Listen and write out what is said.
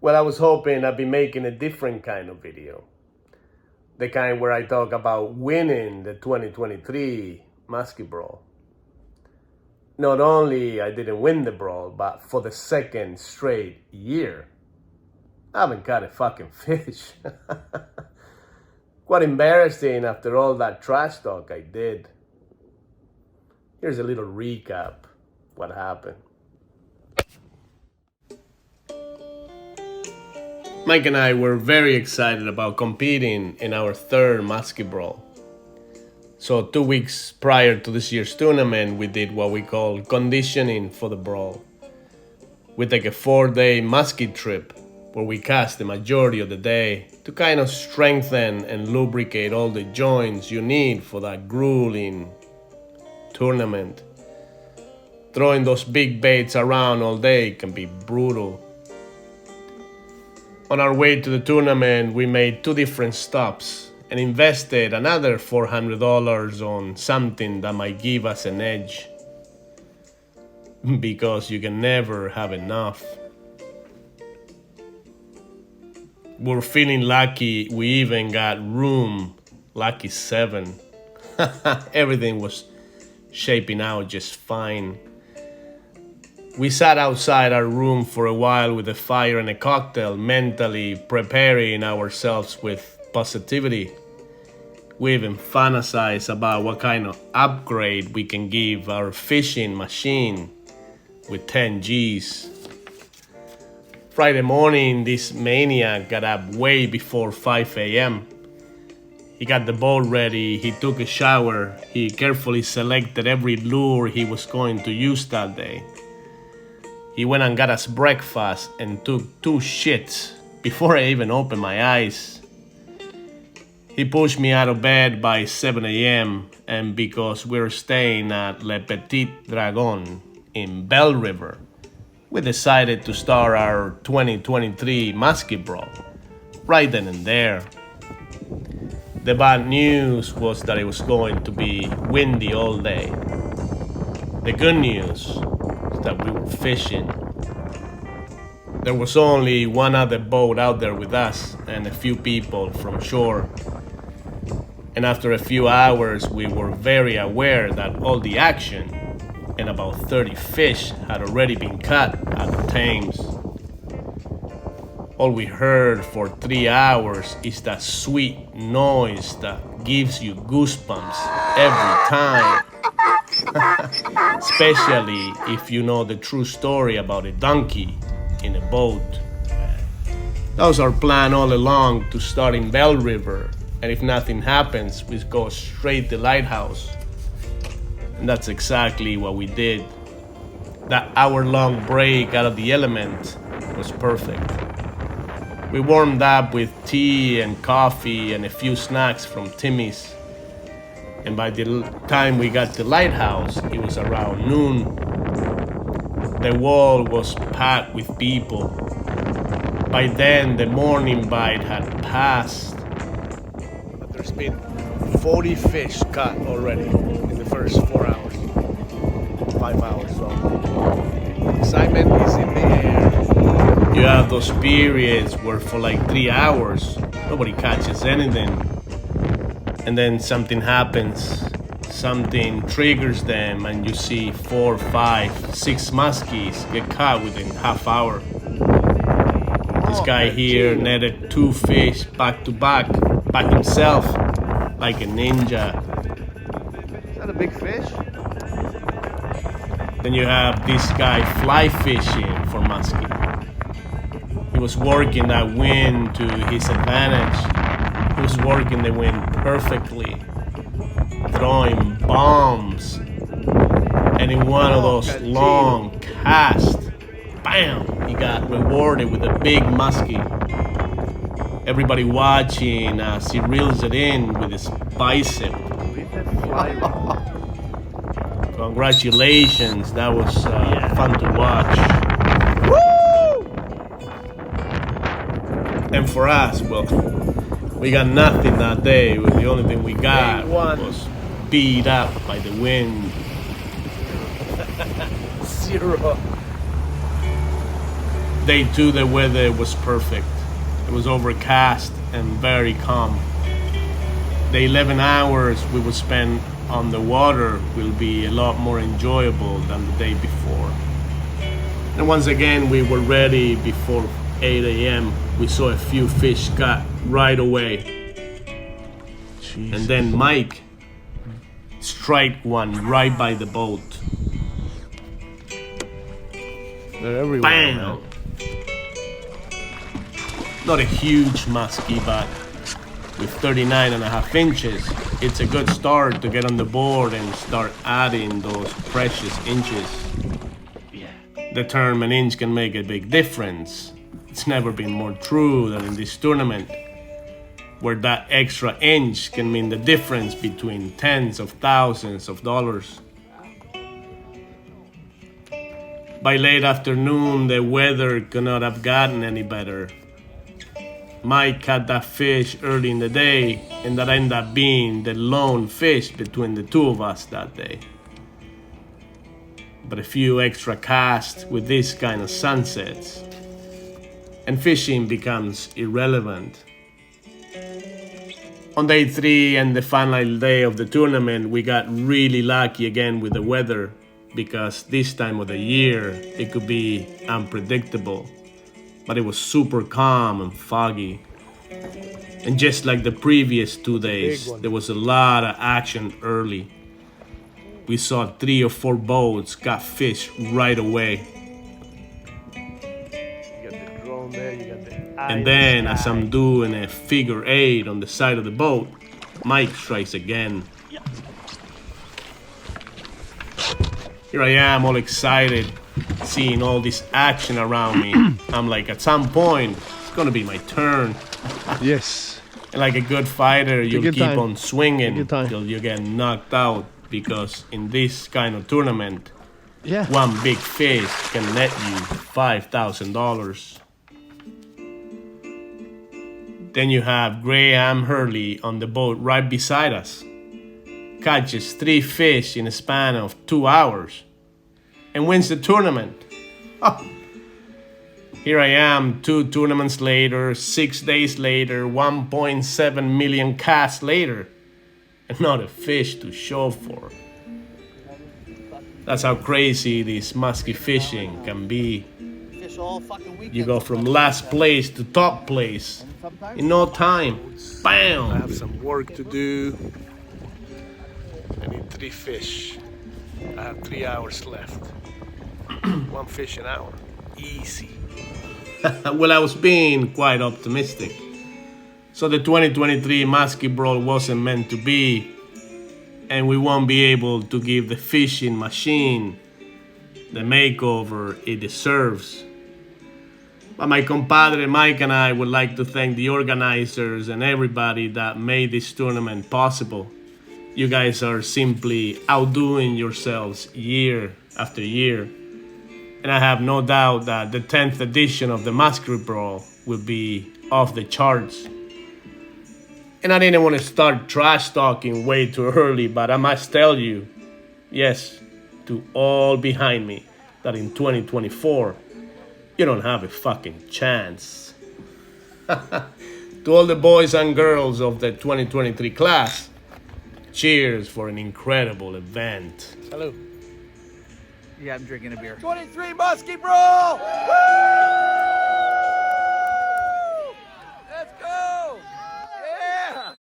Well, I was hoping I'd be making a different kind of video. The kind where I talk about winning the 2023 Musky Brawl. Not only I didn't win the brawl, but for the second straight year, I haven't caught a fucking fish. Quite embarrassing after all that trash talk I did. Here's a little recap what happened. Mike and I were very excited about competing in our third Musky Brawl. So 2 weeks prior to this year's tournament, we did what we call conditioning for the brawl. We take a 4-day musky trip where we cast the majority of the day to kind of strengthen and lubricate all the joints you need for that grueling tournament. Throwing those big baits around all day can be brutal. On our way to the tournament, we made 2 different stops and invested another $400 on something that might give us an edge. Because you can never have enough. We're feeling lucky we even got room, lucky 7. Everything was shaping out just fine. We sat outside our room for a while with a fire and a cocktail, mentally preparing ourselves with positivity. We even fantasized about what kind of upgrade we can give our fishing machine with 10 G's. Friday morning, this maniac got up way before 5 a.m. He got the boat ready, he took a shower, he carefully selected every lure he was going to use that day. He went and got us breakfast and took 2 shits before I even opened my eyes. He pushed me out of bed by 7 a.m. and because we're staying at Le Petit Dragon in Belle River, we decided to start our 2023 Musky Brawl right then and there. The bad news was that it was going to be windy all day. The good news is that we were fishing. There was only one other boat out there with us and a few people from shore. And after a few hours, we were very aware that all the action and about 30 fish had already been caught at the Thames. All we heard for 3 hours is that sweet noise that gives you goosebumps every time. Especially if you know the true story about a donkey in a boat. That was our plan all along, to start in Belle River, and if nothing happens, we go straight to Lighthouse. And that's exactly what we did. That hour-long break out of the element was perfect. We warmed up with tea and coffee and a few snacks from Timmy's. And by the time we got to Lighthouse, it was around noon. The wall was packed with people. By then, the morning bite had passed. But there's been 40 fish caught already in the first 4 hours. 5 hours, so excitement is in the air. You have those periods where for like 3 hours, nobody catches anything. And then something happens. Something triggers them and you see 4, 5, 6 muskies get caught within half hour. This guy here netted 2 fish back to back by himself like a ninja. Is that a big fish? Then you have this guy fly fishing for muskie. He was working that wind to his advantage. He was working the wind perfectly, throwing bombs. And in one of those long casts, bam, he got rewarded with a big muskie. Everybody watching as he reels it in with his bicep. Congratulations, that was fun to watch. Woo! And for us, well, we got nothing that day. The only thing we got was beat up by the wind. 0. day 2, the weather was perfect. It was overcast and very calm. The 11 hours we would spend on the water will be a lot more enjoyable than the day before. And once again, we were ready before 8 a.m. We saw a few fish caught right away. Jesus. And then Mike strike one right by the boat. They're everywhere. Bam! Man. Not a huge muskie, but with 39.5 inches, it's a good start to get on the board and start adding those precious inches. The term an inch can make a big difference. It's never been more true than in this tournament, where that extra inch can mean the difference between tens of thousands of dollars. By late afternoon, the weather could not have gotten any better. Mike caught that fish early in the day, and that ended up being the lone fish between the two of us that day. But a few extra casts with this kind of sunsets, and fishing becomes irrelevant. On day 3 and the final day of the tournament, we got really lucky again with the weather, because this time of the year it could be unpredictable. But it was super calm and foggy. And just like the previous 2 days, there was a lot of action early. We saw 3 or 4 boats got fish right away. You got the drone there, you got the And then, as I'm doing a figure 8 on the side of the boat, Mike strikes again. Here I am, all excited, seeing all this action around me. I'm like, at some point, it's gonna be my turn. Yes. And like a good fighter, you'll your keep time. on swinging Take your time. till you get knocked out, because in this kind of tournament, Yeah. one big fish can net you $5,000. Then you have Graham Hurley on the boat right beside us. Catches 3 fish in a span of 2 hours and wins the tournament. Oh. Here I am 2 tournaments later, 6 days later, 1.7 million casts later, and not a fish to show for. That's how crazy this musky fishing can be. You go from last place to top place in no time. Bam! I have some work to do. I need 3 fish. I have 3 hours left. 1 fish an hour. Easy. Well, I was being quite optimistic. So the 2023 Musky Brawl wasn't meant to be, and we won't be able to give the fishing machine the makeover it deserves. But my compadre Mike and I would like to thank the organizers and everybody that made this tournament possible. You guys are simply outdoing yourselves year after year. And I have no doubt that the 10th edition of the Musky Brawl will be off the charts. And I didn't want to start trash talking way too early, but I must tell you, yes, to all behind me, that in 2024, you don't have a fucking chance. To all the boys and girls of the 2023 class, cheers for an incredible event. Hello. Yeah, I'm drinking a beer. 23 Musky Brawl! Woo!